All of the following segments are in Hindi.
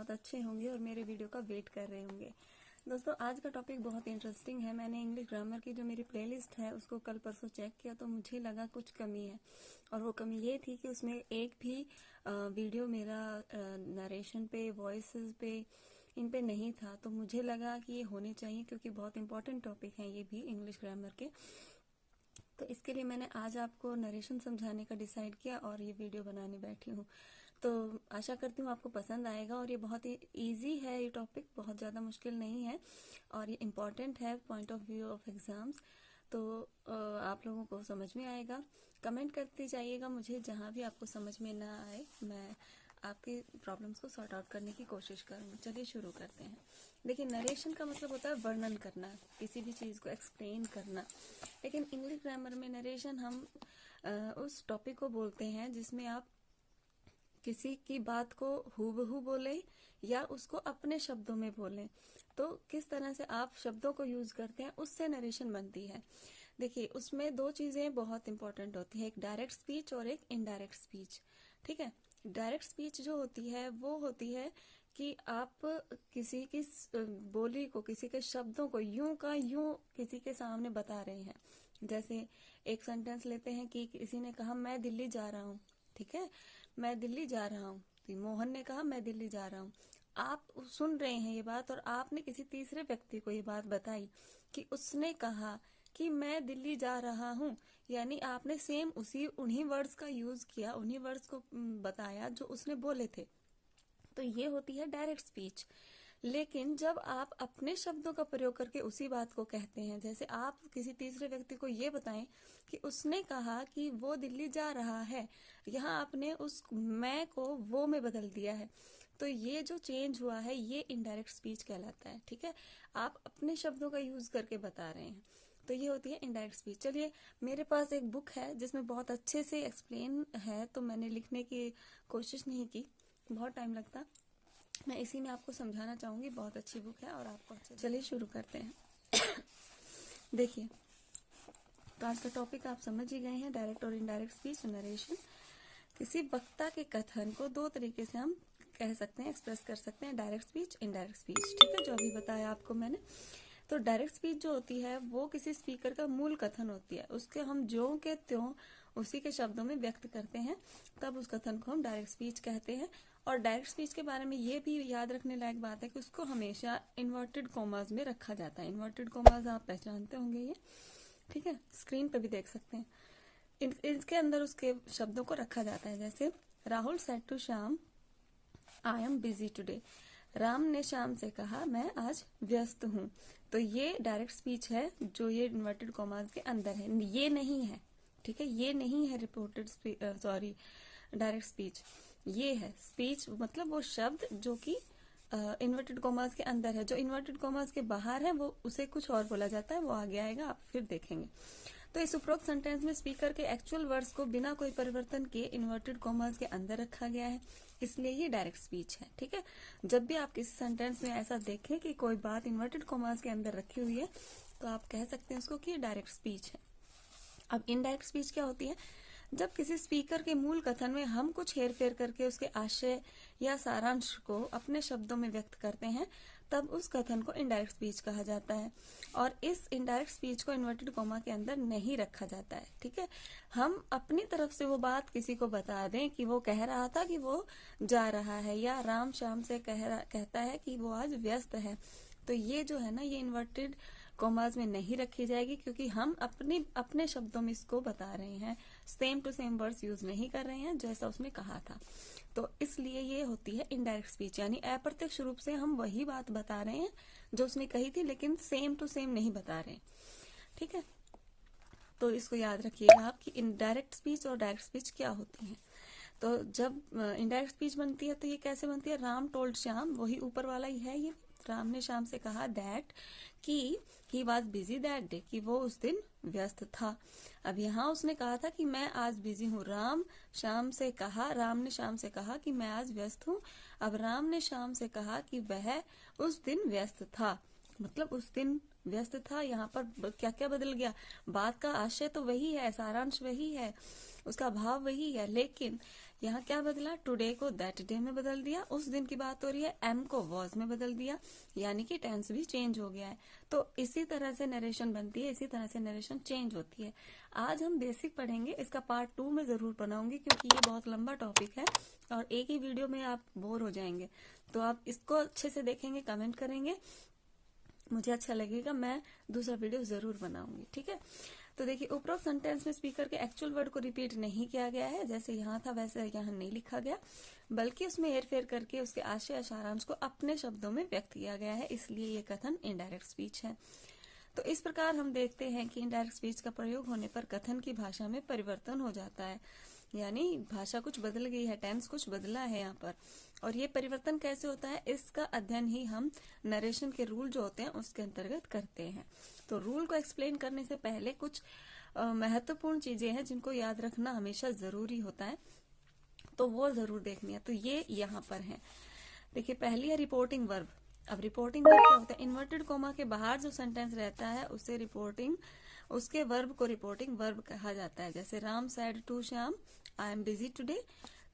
बहुत अच्छे होंगे और मेरे वीडियो का वेट कर रहे होंगे। दोस्तों, आज का टॉपिक बहुत इंटरेस्टिंग है। मैंने इंग्लिश ग्रामर की जो मेरी प्लेलिस्ट है उसको कल परसों चेक किया तो मुझे लगा कुछ कमी है, और वो कमी ये थी कि उसमें एक भी वीडियो मेरा नरेशन पे, वॉइसेस पे, इन पे नहीं था। तो मुझे लगा कि ये होने चाहिए क्योंकि बहुत इंपॉर्टेंट टॉपिक हैं ये भी इंग्लिश ग्रामर के। तो इसके लिए मैंने आज आपको नरेशन समझाने का डिसाइड किया और ये वीडियो बनाने बैठी हूँ। तो आशा करती हूँ आपको पसंद आएगा, और ये बहुत ही इजी है, ये टॉपिक बहुत ज़्यादा मुश्किल नहीं है और ये इम्पॉर्टेंट है point of view of exams. तो आप लोगों को समझ में आएगा। कमेंट करते जाइएगा मुझे, जहाँ भी आपको समझ में ना आए मैं आपकी प्रॉब्लम्स को सॉर्ट आउट करने की कोशिश करूँगी। चलिए शुरू करते हैं। देखिए, नरेशन का मतलब होता है वर्णन करना, किसी भी चीज़ को एक्सप्लेन करना। लेकिन इंग्लिश ग्रामर में नरेशन हम उस टॉपिक को बोलते हैं जिसमें आप किसी की बात को हूबहू बोले या उसको अपने शब्दों में बोलें। तो किस तरह से आप शब्दों को यूज करते हैं उससे नरेशन बनती है। देखिए, उसमें दो चीजें बहुत इंपॉर्टेंट होती है, एक डायरेक्ट स्पीच और एक इनडायरेक्ट स्पीच। ठीक है, डायरेक्ट स्पीच जो होती है वो होती है कि आप किसी की बोली को, किसी के शब्दों को यूं का यूं किसी के सामने बता रहे हैं। जैसे एक सेंटेंस लेते हैं कि किसी ने कहा मैं दिल्ली जा रहा हूँ। ठीक है, मैं दिल्ली जा रहा हूँ। मोहन ने कहा मैं दिल्ली जा रहा हूँ। आप सुन रहे हैं ये बात और आपने किसी तीसरे व्यक्ति को ये बात बताई कि उसने कहा कि मैं दिल्ली जा रहा हूँ, यानी आपने सेम उन्हीं वर्ड्स का यूज किया, उन्हीं वर्ड्स को बताया जो उसने बोले थे। तो ये होती है डायरेक्ट स्पीच। लेकिन जब आप अपने शब्दों का प्रयोग करके उसी बात को कहते हैं, जैसे आप किसी तीसरे व्यक्ति को ये बताएं कि उसने कहा कि वो दिल्ली जा रहा है, यहाँ आपने उस मैं को वो में बदल दिया है। तो ये जो चेंज हुआ है ये इनडायरेक्ट स्पीच कहलाता है। ठीक है, आप अपने शब्दों का यूज करके बता रहे हैं, तो ये होती है इनडायरेक्ट स्पीच। चलिए, मेरे पास एक बुक है जिसमें बहुत अच्छे से एक्सप्लेन है, तो मैंने लिखने की कोशिश नहीं की, बहुत टाइम लगता। मैं इसी में आपको समझाना चाहूंगी, बहुत अच्छी बुक है और आपको अच्छे। चलिए शुरू करते हैं। देखिए, तो आज का टॉपिक आप समझ ही गए हैं, डायरेक्ट और इनडायरेक्ट स्पीच, नरेशन। किसी वक्ता के कथन को दो तरीके से हम कह सकते हैं, एक्सप्रेस कर सकते हैं, डायरेक्ट स्पीच, इनडायरेक्ट स्पीच। ठीक है, जो अभी बताया आपको मैंने। तो डायरेक्ट स्पीच जो होती है वो किसी स्पीकर का मूल कथन होती है, उसके हम ज्यों के त्यों उसी के शब्दों में व्यक्त करते हैं, तब उस कथन को हम डायरेक्ट स्पीच कहते हैं। और डायरेक्ट स्पीच के बारे में ये भी याद रखने लायक बात है कि उसको हमेशा इन्वर्टेड कॉमास में रखा जाता है। इन्वर्टेड कॉमास आप पहचानते होंगे ये, ठीक है, स्क्रीन पे भी देख सकते हैं। इसके अंदर उसके शब्दों को रखा जाता है। जैसे Rahul said to Shyam I am busy today. Ram ने श्याम से कहा मैं आज व्यस्त हूँ। तो ये डायरेक्ट स्पीच है जो ये इन्वर्टेड कॉमास के अंदर है, ये नहीं है। ठीक है, ये नहीं है रिपोर्टेड डायरेक्ट स्पीच। ये है स्पीच, मतलब वो शब्द जो कि इन्वर्टेड कॉमास के अंदर है। जो इन्वर्टेड कॉमास के बाहर है वो उसे कुछ और बोला जाता है, वो आगे आएगा, आप फिर देखेंगे। तो इस उपरोक्त सेंटेंस में स्पीकर के एक्चुअल वर्ड्स को बिना कोई परिवर्तन किए इन्वर्टेड कॉमास के अंदर रखा गया है, इसलिए ये डायरेक्ट स्पीच है। ठीक है, जब भी आप किसी सेंटेंस में ऐसा देखें कि कोई बात इन्वर्टेड कॉमास के अंदर रखी हुई है, तो आप कह सकते हैं उसको कि डायरेक्ट स्पीच है। अब इनडायरेक्ट स्पीच क्या होती है? जब किसी स्पीकर के मूल कथन में हम कुछ हेरफेर करके उसके आशय या सारांश को अपने शब्दों में व्यक्त करते हैं, तब उस कथन को इनडायरेक्ट स्पीच कहा जाता है। और इस इनडायरेक्ट स्पीच को इन्वर्टेड कॉमा के अंदर नहीं रखा जाता है। ठीक है, हम अपनी तरफ से वो बात किसी को बता दें कि वो कह रहा था कि वो जा रहा है, या राम श्याम से कहता है कि वो आज व्यस्त है, तो ये जो है ना, ये इन्वर्टेड कॉमास में नहीं रखी जाएगी, क्योंकि हम अपने शब्दों में इसको बता रहे हैं, same to same words use नहीं कर रहे हैं जैसा उसने कहा था। तो इसलिए ये होती है इनडायरेक्ट स्पीच, यानी अप्रत्यक्ष रूप से हम वही बात बता रहे हैं जो उसने कही थी, लेकिन सेम टू सेम नहीं बता रहे। ठीक है, तो इसको याद रखिएगा आप कि इनडायरेक्ट स्पीच और डायरेक्ट स्पीच क्या होती है। तो जब इनडायरेक्ट स्पीच बनती है तो ये कैसे बनती है? राम टोल्ड श्याम, वही ऊपर वाला ही है ये। राम ने श्याम से कहा दैट कि he was busy that day, कि वो उस दिन व्यस्त था। अब यहाँ उसने कहा था कि मैं आज बिजी हूँ। राम ने श्याम से कहा कि मैं आज व्यस्त हूँ। अब राम ने श्याम से कहा कि वह उस दिन व्यस्त था, मतलब उस दिन व्यस्त था। यहाँ पर क्या क्या बदल गया? बात का आशय तो वही है, सारांश वही है, उसका भाव वही है, लेकिन यहाँ क्या बदला, टुडे को दैट डे में बदल दिया, उस दिन की बात हो रही है, एम को वॉज में बदल दिया, यानी कि टेंस भी चेंज हो गया है। तो इसी तरह से नरेशन बनती है, इसी तरह से नरेशन चेंज होती है। आज हम बेसिक पढ़ेंगे, इसका पार्ट 2 में जरूर बनाऊंगी क्योंकि ये बहुत लंबा टॉपिक है और एक ही वीडियो में आप बोर हो जाएंगे। तो आप इसको अच्छे से देखेंगे, कमेंट करेंगे, मुझे अच्छा लगेगा, मैं दूसरा वीडियो जरूर बनाऊंगी। ठीक है, तो देखिए उपरोक्त सेंटेंस में स्पीकर के एक्चुअल वर्ड को रिपीट नहीं किया गया है, जैसे यहाँ था वैसे यहाँ नहीं लिखा गया, बल्कि उसमें हेरफेर करके उसके आशय या सारांश को अपने शब्दों में व्यक्त किया गया है, इसलिए ये कथन इनडायरेक्ट स्पीच है। तो इस प्रकार हम देखते हैं कि इनडायरेक्ट स्पीच का प्रयोग होने पर कथन की भाषा में परिवर्तन हो जाता है, यानी भाषा कुछ बदल गई है, टेंस कुछ बदला है यहाँ पर। और ये परिवर्तन कैसे होता है, इसका अध्ययन ही हम नरेशन के रूल जो होते हैं उसके अंतर्गत करते हैं। तो रूल को एक्सप्लेन करने से पहले कुछ महत्वपूर्ण चीजें हैं जिनको याद रखना हमेशा जरूरी होता है, तो वो जरूर देखनी है। तो ये यहाँ पर है, देखिए पहली है रिपोर्टिंग वर्ब। अब रिपोर्टिंग वर्ब क्या होता है, इन्वर्टेड कोमा के बाहर जो सेंटेंस रहता है उसे रिपोर्टिंग, उसके वर्ब को रिपोर्टिंग वर्ब कहा जाता है। जैसे Ram said to Shyam I am busy today,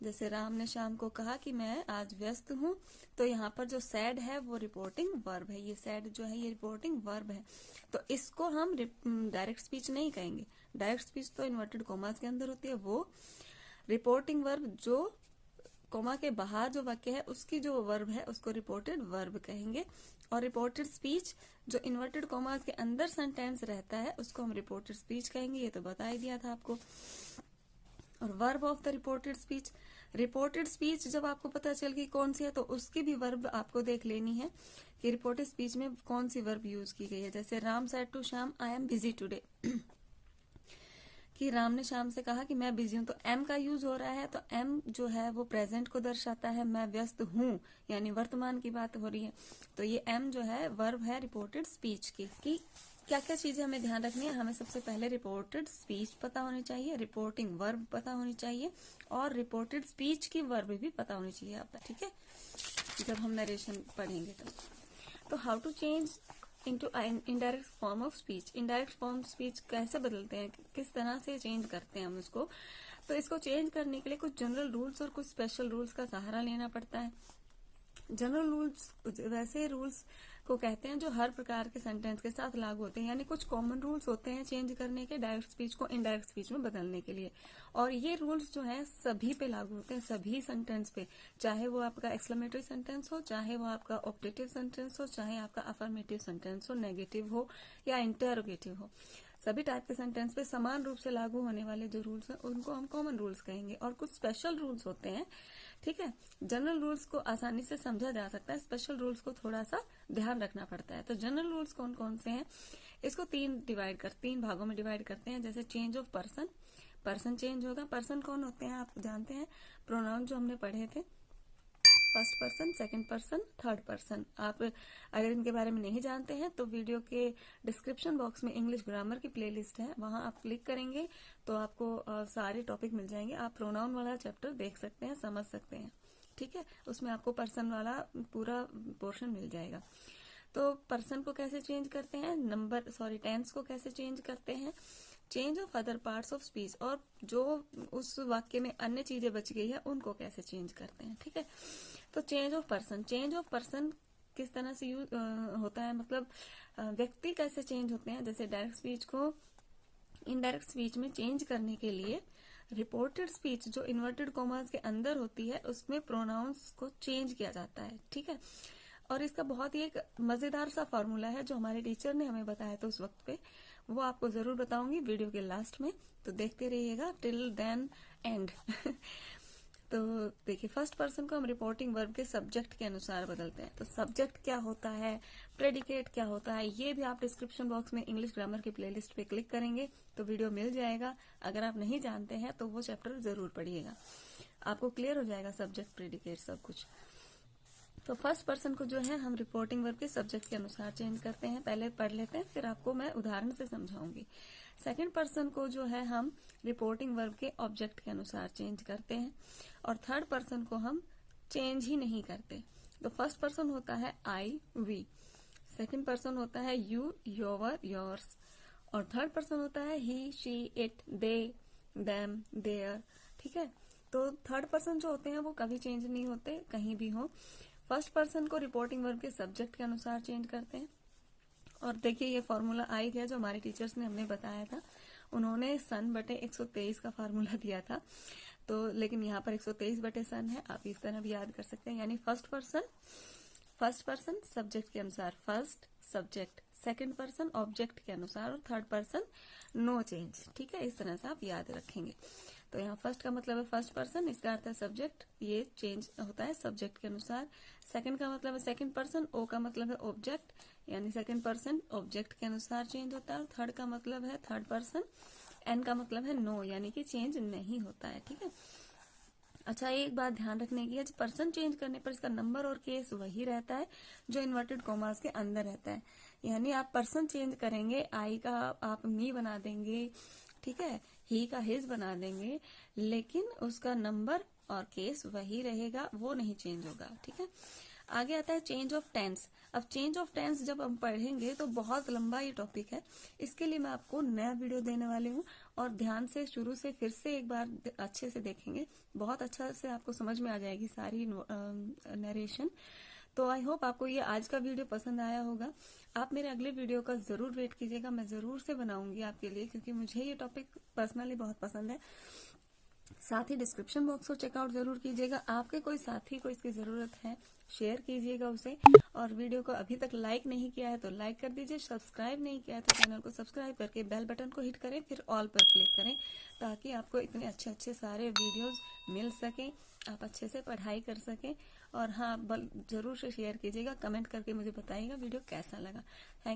जैसे राम ने श्याम को कहा कि मैं आज व्यस्त हूँ, तो यहाँ पर जो सैड है वो रिपोर्टिंग वर्ब है, ये सैड जो है ये रिपोर्टिंग वर्ब है। तो इसको हम डायरेक्ट स्पीच नहीं कहेंगे, डायरेक्ट स्पीच तो इन्वर्टेड कोमास के अंदर होती है, वो रिपोर्टिंग वर्ब जो कोमा के बाहर जो वाक्य है उसकी जो वर्ब है उसको रिपोर्टेड वर्ब कहेंगे। और रिपोर्टेड स्पीच जो इन्वर्टेड कोमास के अंदर सेंटेंस रहता है उसको हम रिपोर्टेड स्पीच कहेंगे, ये तो बता ही दिया था आपको। और verb of the reported speech, reported speech जब आपको पता चल गई कौन सी है तो उसकी भी वर्ब आपको देख लेनी है कि रिपोर्टेड स्पीच में कौन सी वर्ब यूज की गई है। जैसे Ram said to Shyam I am busy today, कि राम ने श्याम से कहा कि मैं बिजी हूं, तो एम का यूज हो रहा है, तो एम जो है वो प्रेजेंट को दर्शाता है, मैं व्यस्त हूं यानी वर्तमान की बात हो रही है, तो ये एम जो है वर्ब है रिपोर्टेड स्पीच की। कि क्या क्या चीजें हमें ध्यान रखनी है, हमें सबसे पहले रिपोर्टेड स्पीच पता होनी चाहिए, रिपोर्टिंग वर्ब पता होनी चाहिए और रिपोर्टेड स्पीच की वर्ब भी पता होनी चाहिए आपका। ठीक है, जब हम नरेशन पढ़ेंगे तो how to change into indirect form of speech, indirect form speech कैसे बदलते हैं, किस तरह से चेंज करते हैं हम इसको। तो इसको चेंज करने के लिए कुछ जनरल रूल्स और कुछ स्पेशल रूल्स का सहारा लेना पड़ता है। जनरल रूल्स वैसे रूल्स को कहते हैं जो हर प्रकार के सेंटेंस के साथ लागू होते हैं, यानी कुछ कॉमन रूल्स होते हैं चेंज करने के, डायरेक्ट स्पीच को इनडायरेक्ट स्पीच में बदलने के लिए। और ये रूल्स जो है सभी पे लागू होते हैं, सभी सेंटेंस पे, चाहे वो आपका एक्सक्लेमेटरी सेंटेंस हो, चाहे वो आपका ऑब्जेक्टिव सेंटेंस हो, चाहे आपका अफर्मेटिव सेंटेंस हो, नेगेटिव हो या इंटरोगेटिव हो, सभी टाइप के सेंटेंस पे समान रूप से लागू होने वाले जो रूल्स हैं उनको हम कॉमन रूल्स कहेंगे। और कुछ स्पेशल रूल्स होते हैं, ठीक है, जनरल रूल्स को आसानी से समझा जा सकता है, स्पेशल रूल्स को थोड़ा सा ध्यान रखना पड़ता है। तो जनरल रूल्स कौन कौन से हैं, इसको तीन भागों में डिवाइड करते हैं। जैसे change of person, person change होगा, पर्सन कौन होते हैं आप जानते हैं, प्रोनाउन जो हमने पढ़े थे, first person, second person, third person. आप अगर इनके बारे में नहीं जानते हैं तो वीडियो के डिस्क्रिप्शन बॉक्स में इंग्लिश ग्रामर की प्लेलिस्ट है, वहां आप क्लिक करेंगे तो आपको सारे टॉपिक मिल जाएंगे, आप प्रोनाउन वाला चैप्टर देख सकते हैं, समझ सकते हैं। ठीक है, उसमें आपको पर्सन वाला पूरा पोर्शन मिल जाएगा। तो पर्सन को कैसे चेंज करते हैं, टेंस को कैसे चेंज करते हैं, change of other parts of speech, और जो उस वाक्य में अन्य चीजें बच गई है उनको कैसे चेंज करते हैं। ठीक है, तो change of person, change of person किस तरह से यूज होता है, मतलब व्यक्ति कैसे चेंज होते हैं। जैसे डायरेक्ट स्पीच को इनडायरेक्ट स्पीच में चेंज करने के लिए रिपोर्टेड स्पीच जो इन्वर्टेड कॉमास के अंदर होती है उसमें प्रोनाउंस को चेंज किया जाता है। ठीक है, और इसका बहुत ही एक मजेदार सा फॉर्मूला है जो हमारे टीचर ने हमें बताया था उस वक्त पे, वो आपको जरूर बताऊंगी वीडियो के लास्ट में, तो देखते रहिएगा टिल देन एंड। तो देखिए, फर्स्ट पर्सन को हम रिपोर्टिंग वर्ब के सब्जेक्ट के अनुसार बदलते हैं। तो सब्जेक्ट क्या होता है, प्रेडिकेट क्या होता है, ये भी आप डिस्क्रिप्शन बॉक्स में इंग्लिश ग्रामर की प्लेलिस्ट पे क्लिक करेंगे तो वीडियो मिल जाएगा। अगर आप नहीं जानते हैं तो वो चैप्टर जरूर पढ़िएगा, आपको क्लियर हो जाएगा सब्जेक्ट प्रेडिकेट सब कुछ। तो फर्स्ट पर्सन को जो है हम रिपोर्टिंग वर्ब के सब्जेक्ट के अनुसार चेंज करते हैं, पहले पढ़ लेते हैं फिर आपको मैं उदाहरण से समझाऊंगी। सेकंड पर्सन को जो है हम रिपोर्टिंग वर्ब के ऑब्जेक्ट के अनुसार चेंज करते हैं, और थर्ड पर्सन को हम चेंज ही नहीं करते। तो फर्स्ट पर्सन होता है आई वी, सेकंड पर्सन होता है यू योर योर्स, और थर्ड पर्सन होता है he she it they them their. ठीक है, तो थर्ड पर्सन जो होते हैं वो कभी चेंज नहीं होते, कहीं भी हो। फर्स्ट पर्सन को रिपोर्टिंग वर्ब के सब्जेक्ट के अनुसार चेंज करते हैं। और देखिए ये फॉर्मूला आई था जो हमारे टीचर्स ने हमें बताया था, उन्होंने सन बटे 123 का फार्मूला दिया था, तो लेकिन यहाँ पर 123 बटे सन है, आप इस तरह भी याद कर सकते हैं। यानी फर्स्ट पर्सन सब्जेक्ट के अनुसार, first subject, second person object के अनुसार, और थर्ड पर्सन नो चेंज। ठीक है, इस तरह से आप याद रखेंगे। तो यहाँ फर्स्ट का मतलब है फर्स्ट पर्सन, इसका अर्थ है सब्जेक्ट, ये चेंज होता है सब्जेक्ट के अनुसार। सेकंड का मतलब है सेकंड पर्सन, ओ का मतलब है ऑब्जेक्ट, यानी सेकंड पर्सन ऑब्जेक्ट के अनुसार चेंज होता है। और थर्ड का मतलब है थर्ड पर्सन, एन का मतलब है नो, यानी कि चेंज नहीं होता है। ठीक है, अच्छा एक बात ध्यान रखने की है, पर्सन चेंज करने पर इसका नंबर और केस वही रहता है जो इन्वर्टेड कॉमास के अंदर रहता है। यानी आप पर्सन चेंज करेंगे, आई का आप मी बना देंगे, ठीक है, ही का हिज बना देंगे, लेकिन उसका नंबर और केस वही रहेगा, वो नहीं चेंज होगा। ठीक है, आगे आता है चेंज ऑफ टेंस। अब चेंज ऑफ टेंस जब हम पढ़ेंगे तो बहुत लंबा ये टॉपिक है, इसके लिए मैं आपको नया वीडियो देने वाली हूँ, और ध्यान से शुरू से फिर से एक बार अच्छे से देखेंगे, बहुत अच्छा से आपको समझ में आ जाएगी सारी नरेशन। तो आई होप आपको ये आज का वीडियो पसंद आया होगा। आप मेरे अगले वीडियो का जरूर वेट कीजिएगा, मैं जरूर से बनाऊंगी आपके लिए, क्योंकि मुझे ये टॉपिक पर्सनली बहुत पसंद है। साथ ही डिस्क्रिप्शन बॉक्स को चेकआउट जरूर कीजिएगा, आपके कोई साथी को इसकी जरूरत है शेयर कीजिएगा उसे, और वीडियो को अभी तक लाइक नहीं किया है तो लाइक कर दीजिए, सब्सक्राइब नहीं किया है तो चैनल को सब्सक्राइब करके बेल बटन को हिट करें, फिर ऑल पर क्लिक करें, ताकि आपको इतने अच्छे अच्छे सारे वीडियोस मिल सकें, आप अच्छे से पढ़ाई कर सकें। और हाँ, जरूर से शेयर कीजिएगा, कमेंट करके मुझे बताइएगा वीडियो कैसा लगा।